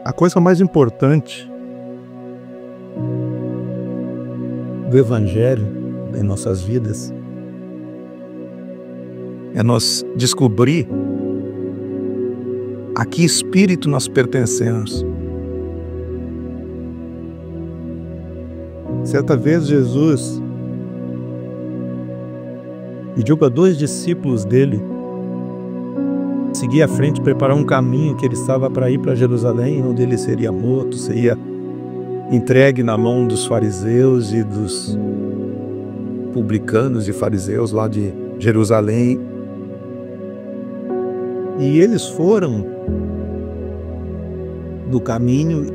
A coisa mais importante do Evangelho em nossas vidas é nós descobrir a que espírito nós pertencemos. Certa vez Jesus pediu para 2 discípulos dele seguir à frente, preparar um caminho que ele estava para ir para Jerusalém, onde ele seria morto, seria entregue na mão dos fariseus e dos publicanos e fariseus lá de Jerusalém. E eles foram no caminho,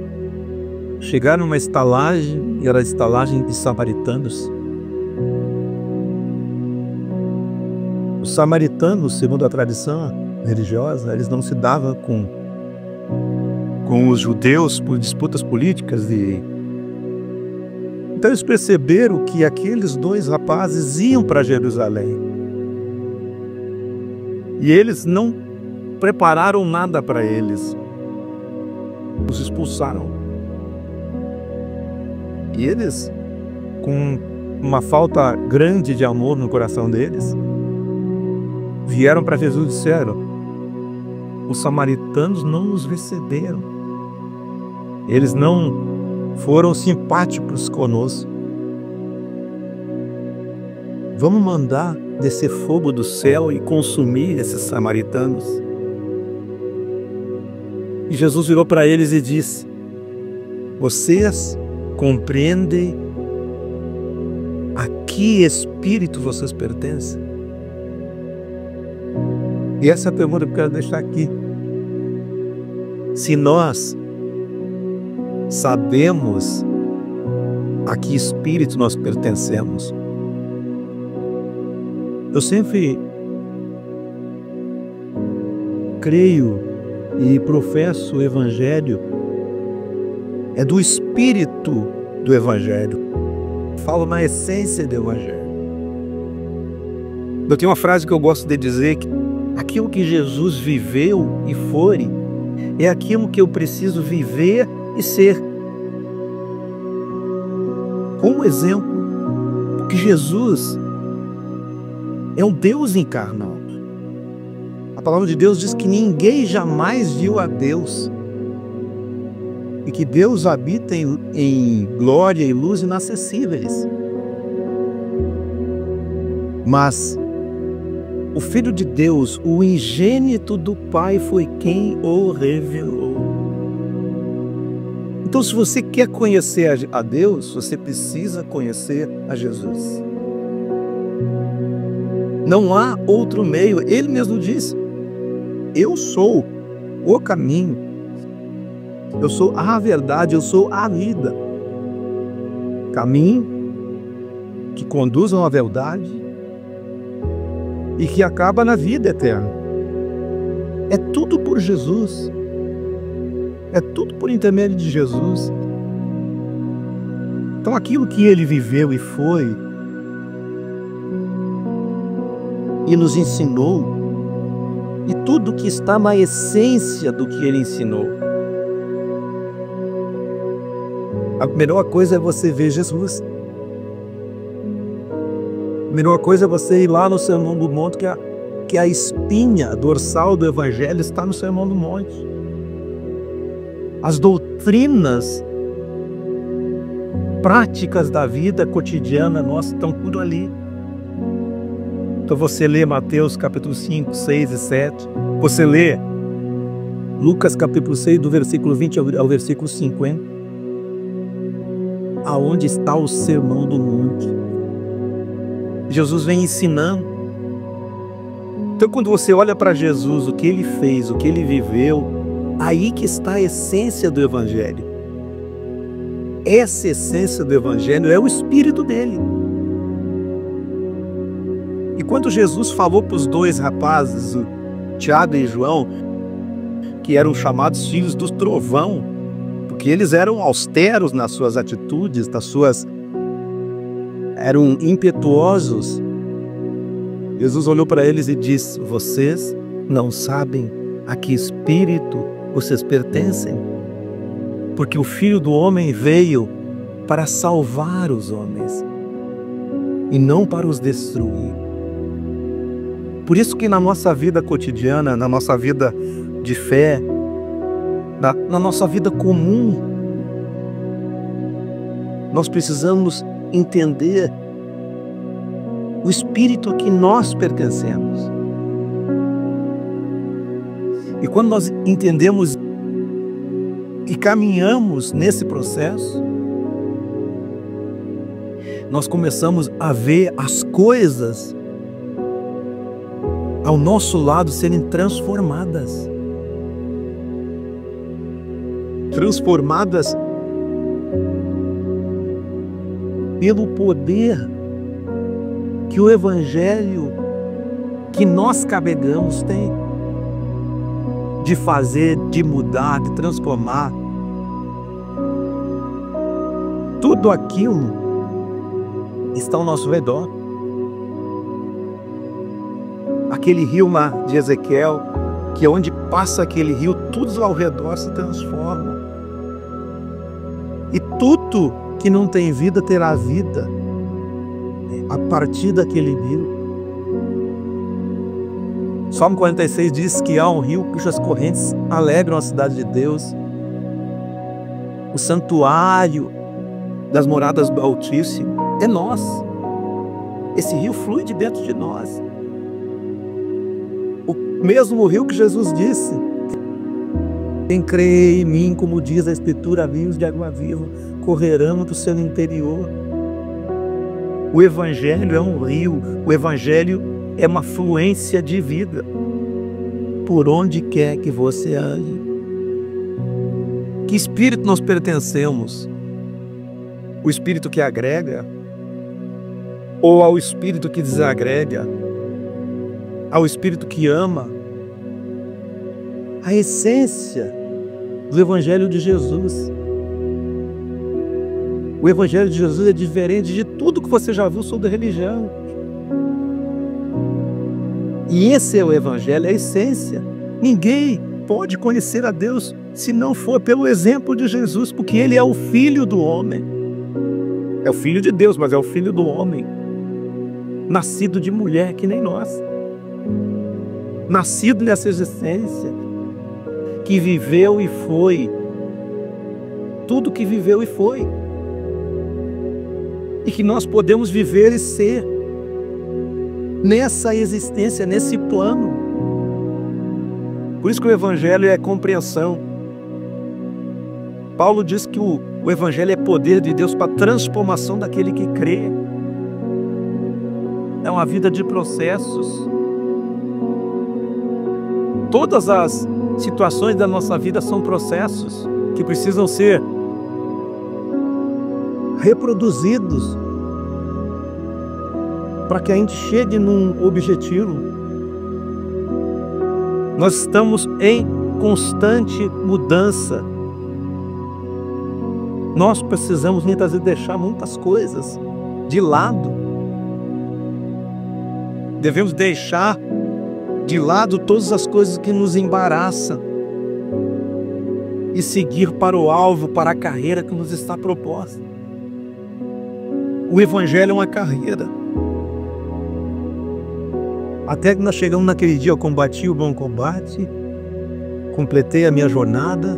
chegaram numa estalagem, e era a estalagem de samaritanos. Os samaritanos, segundo a tradição religiosa, eles não se davam com os judeus por disputas políticas. Então eles perceberam que aqueles 2 rapazes iam para Jerusalém. E eles não prepararam nada para eles. Os expulsaram. E eles, com uma falta grande de amor no coração deles, vieram para Jesus e disseram: os samaritanos não nos receberam. Eles não foram simpáticos conosco. Vamos mandar descer fogo do céu e consumir esses samaritanos. E Jesus virou para eles e disse: vocês compreendem a que espírito vocês pertencem? E essa é a pergunta que eu quero deixar aqui. Se nós sabemos a que espírito nós pertencemos, eu sempre creio e professo o Evangelho é do espírito do Evangelho. Falo na essência do Evangelho. Eu tenho uma frase que eu gosto de dizer, que aquilo que Jesus viveu e foi é aquilo que eu preciso viver e ser. Como exemplo, porque Jesus é um Deus encarnado. A palavra de Deus diz que ninguém jamais viu a Deus e que Deus habita em glória e luz inacessíveis. Mas o Filho de Deus, o unigênito do Pai, foi quem o revelou. Então, se você quer conhecer a Deus, você precisa conhecer a Jesus. Não há outro meio. Ele mesmo disse: eu sou o caminho, eu sou a verdade, eu sou a vida. Caminho que conduz a uma verdade e que acaba na vida eterna. É tudo por Jesus. É tudo por intermédio de Jesus. Então aquilo que ele viveu e foi e nos ensinou, e tudo que está na essência do que ele ensinou, a melhor coisa é você ver Jesus. A melhor coisa é você ir lá no Sermão do Monte, que a espinha dorsal do Evangelho está no Sermão do Monte. As doutrinas práticas da vida cotidiana nossa estão tudo ali. Então você lê Mateus capítulo 5, 6 e 7. Você lê Lucas capítulo 6, do versículo 20 ao versículo 50. Aonde está o Sermão do Monte? Jesus vem ensinando. Então quando você olha para Jesus, o que ele fez, o que ele viveu, aí que está a essência do Evangelho. Essa essência do Evangelho é o Espírito dele. E quando Jesus falou para os 2 rapazes, o Tiago e João, que eram chamados filhos do trovão, porque eles eram austeros nas suas atitudes, eram impetuosos, Jesus olhou para eles e disse: vocês não sabem a que espírito vocês pertencem? porque o Filho do Homem veio para salvar os homens e não para os destruir. Por isso que na nossa vida cotidiana, na nossa vida de fé, na nossa vida comum, nós precisamos entender o espírito a que nós pertencemos. E quando nós entendemos e caminhamos nesse processo, nós começamos a ver as coisas ao nosso lado serem transformadas. Transformadas pelo poder que o Evangelho que nós carregamos tem de fazer, de mudar, de transformar. Tudo aquilo está ao nosso redor. Aquele rio lá de Ezequiel, que onde passa aquele rio, tudo ao redor se transforma. E tudo que não tem vida terá vida a partir daquele rio. Salmo 46 diz que há um rio cujas correntes alegram a cidade de Deus, o santuário das moradas do Altíssimo é nós. Esse rio flui de dentro de nós. O mesmo rio que Jesus disse: quem crê em mim, como diz a Escritura, rios de água viva correrão do seu interior. O Evangelho é um rio, o Evangelho é uma fluência de vida por onde quer que você ande. Que espírito nós pertencemos? O espírito que agrega? Ou ao espírito que desagrega? Ao espírito que ama? A essência do Evangelho de Jesus. O Evangelho de Jesus é diferente de tudo que você já viu sobre religião. E esse é o Evangelho, é a essência. Ninguém pode conhecer a Deus se não for pelo exemplo de Jesus, porque Ele é o Filho do homem. É o Filho de Deus, mas é o Filho do homem. Nascido de mulher, que nem nós. Nascido nessa existência. Que viveu e foi. Tudo que viveu e foi. E que nós podemos viver e ser nessa existência, nesse plano. Por isso que o Evangelho é compreensão. Paulo diz que o Evangelho é poder de Deus para a transformação daquele que crê. É uma vida de processos. Todas as situações da nossa vida são processos que precisam ser reproduzidos para que a gente chegue num objetivo. Nós estamos em constante mudança. Nós precisamos muitas vezes deixar muitas coisas de lado. Devemos deixar de lado todas as coisas que nos embaraçam e seguir para o alvo, para a carreira que nos está proposta. O Evangelho é uma carreira. Até que nós chegamos naquele dia, eu combati o bom combate, completei a minha jornada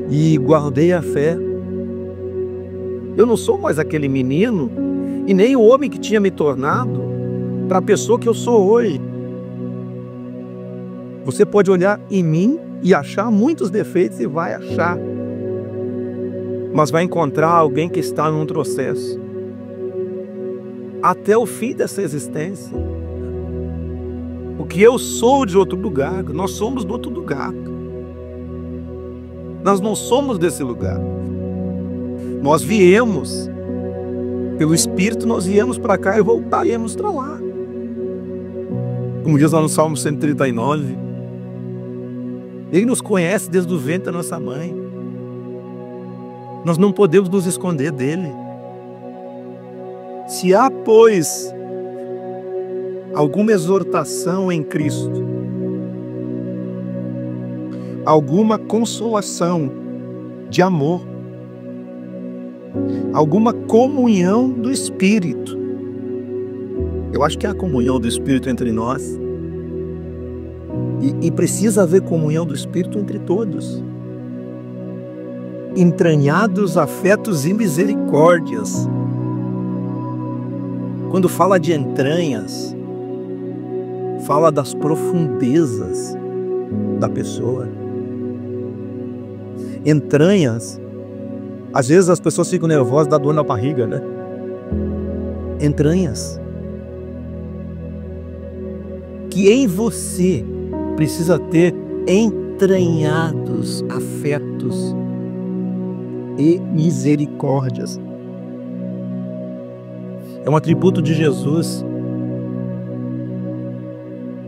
e guardei a fé. Eu não sou mais aquele menino e nem o homem que tinha me tornado para a pessoa que eu sou hoje. Você pode olhar em mim e achar muitos defeitos, e vai achar, mas vai encontrar alguém que está num processo até o fim dessa existência. Porque eu sou de outro lugar, nós somos de outro lugar. Nós não somos desse lugar. Nós viemos, pelo Espírito nós viemos para cá e voltaremos para lá. Como diz lá no Salmo 139, Ele nos conhece desde o ventre da nossa mãe. Nós não podemos nos esconder dele. Se há, pois, alguma exortação em Cristo, alguma consolação, de amor, alguma comunhão do Espírito. Eu acho que há comunhão do Espírito entre nós. E precisa haver comunhão do Espírito entre todos. Entranhados afetos e misericórdias. Quando fala de entranhas, fala das profundezas da pessoa. Entranhas, às vezes as pessoas ficam nervosas, dá dor na barriga, né? Entranhas. Que em você precisa ter entranhados afetos e misericórdias. É um atributo de Jesus.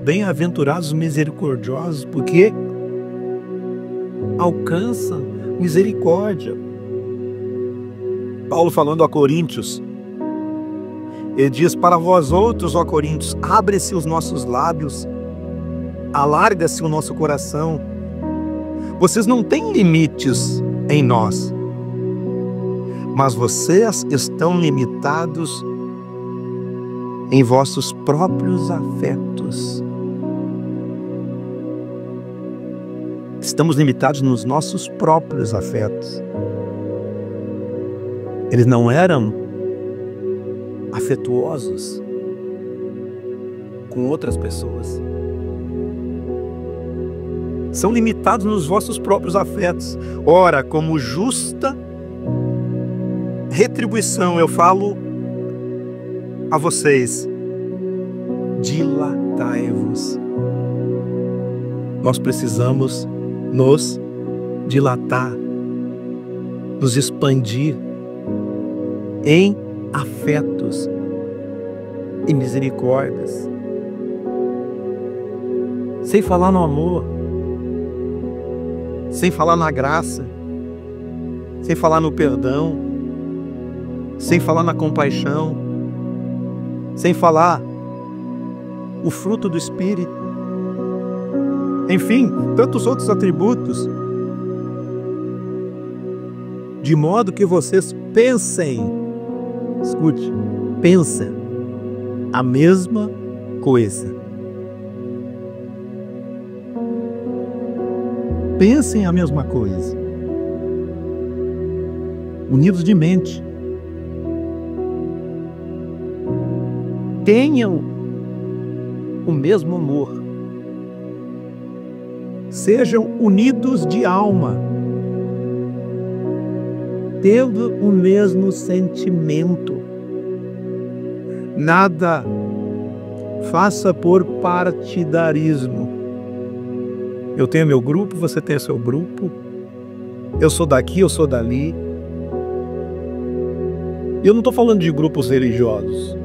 Bem-aventurados misericordiosos, porque alcançam misericórdia. Paulo falando a Coríntios, ele diz: para vós outros, ó Coríntios, abre-se os nossos lábios, alarga-se o nosso coração. Vocês não têm limites em nós, mas vocês estão limitados em vossos próprios afetos. Estamos limitados nos nossos próprios afetos. Eles não eram afetuosos com outras pessoas. São limitados nos vossos próprios afetos. Ora, como justa retribuição, eu falo a vocês: dilatai-vos. Nós precisamos nos dilatar, nos expandir em afetos e misericórdias. Sem falar no amor, sem falar na graça, sem falar no perdão, sem falar na compaixão, sem falar o fruto do Espírito. Enfim, tantos outros atributos. De modo que vocês pensem, escute, pensem a mesma coisa. Pensem a mesma coisa. Unidos de mente. Tenham o mesmo amor. Sejam unidos de alma, tendo o mesmo sentimento. Nada faça por partidarismo. Eu tenho meu grupo, você tem seu grupo. Eu sou daqui, eu sou dali. E eu não estou falando de grupos religiosos.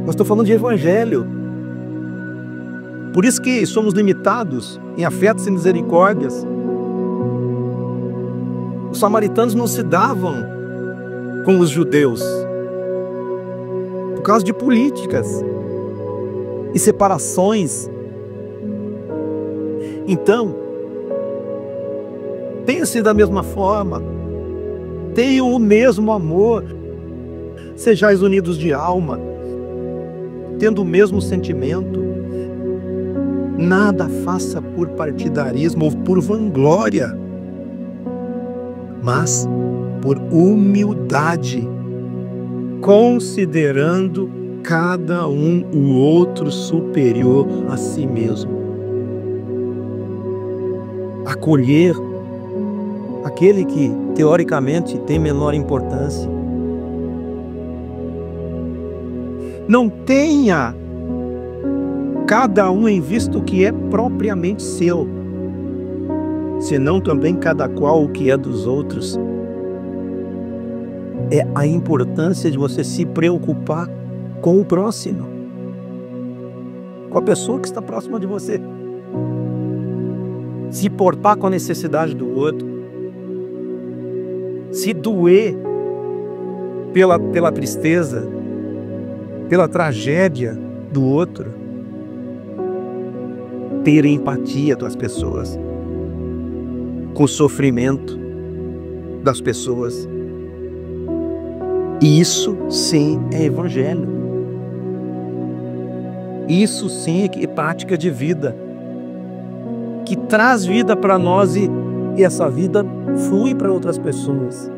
Nós estou falando de evangelho. Por isso que somos limitados em afetos e misericórdias. Os samaritanos não se davam com os judeus por causa de políticas e separações. Então, pense da mesma forma, tenham o mesmo amor, sejais unidos de alma, tendo o mesmo sentimento. Nada faça por partidarismo ou por vanglória, mas por humildade, considerando cada um o outro superior a si mesmo. Acolher aquele que, teoricamente, tem menor importância. Não tenha cada um em vista o que é propriamente seu, senão também cada qual o que é dos outros. É a importância de você se preocupar com o próximo, com a pessoa que está próxima de você. Se importar com a necessidade do outro, se doer pela tristeza, pela tragédia do outro, ter empatia das pessoas. com o sofrimento das pessoas. E isso sim é evangelho. Isso sim é prática de vida, que traz vida para nós e essa vida flui para outras pessoas.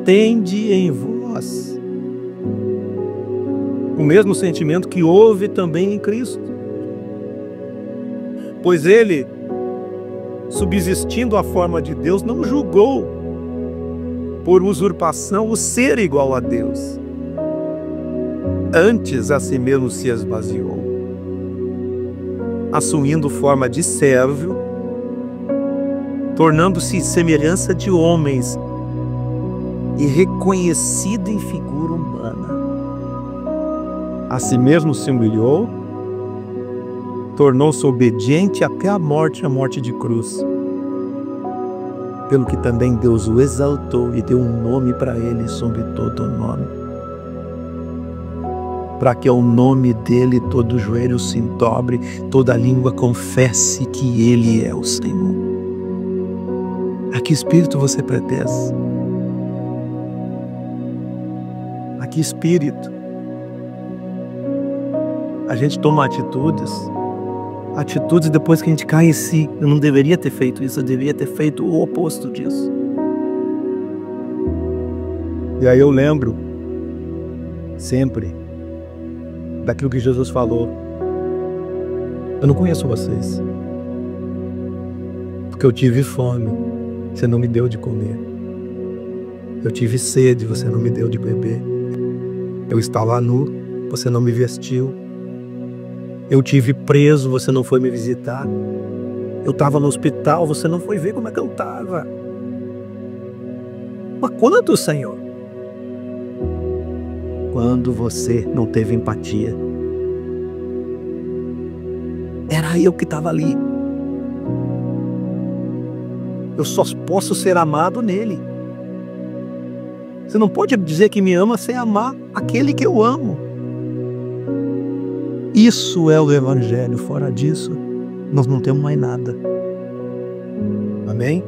Tende em vós o mesmo sentimento que houve também em Cristo. Pois ele, subsistindo à forma de Deus, não julgou por usurpação o ser igual a Deus. Antes a si mesmo se esvaziou, assumindo forma de servo, tornando-se semelhança de homens e reconhecido em figura humana. A si mesmo se humilhou, tornou-se obediente até a morte de cruz. Pelo que também Deus o exaltou e deu um nome para ele sobre todo nome, para que ao nome dele todo joelho se dobre, toda língua confesse que ele é o Senhor. A que espírito você pertence? A que espírito? A gente toma atitudes depois que a gente cai em si. Eu não deveria ter feito isso, eu deveria ter feito o oposto disso. E aí eu lembro sempre daquilo que Jesus falou: eu não conheço vocês, porque eu tive fome, você não me deu de comer. Eu tive sede, você não me deu de beber. Eu estava nu, você não me vestiu. Eu tive preso, você não foi me visitar. Eu estava no hospital, você não foi ver como é que eu estava. Mas quando, Senhor? Quando você não teve empatia. Era eu que estava ali. Eu só posso ser amado nele. Você não pode dizer que me ama sem amar aquele que eu amo. Isso é o Evangelho. Fora disso, nós não temos mais nada. Amém?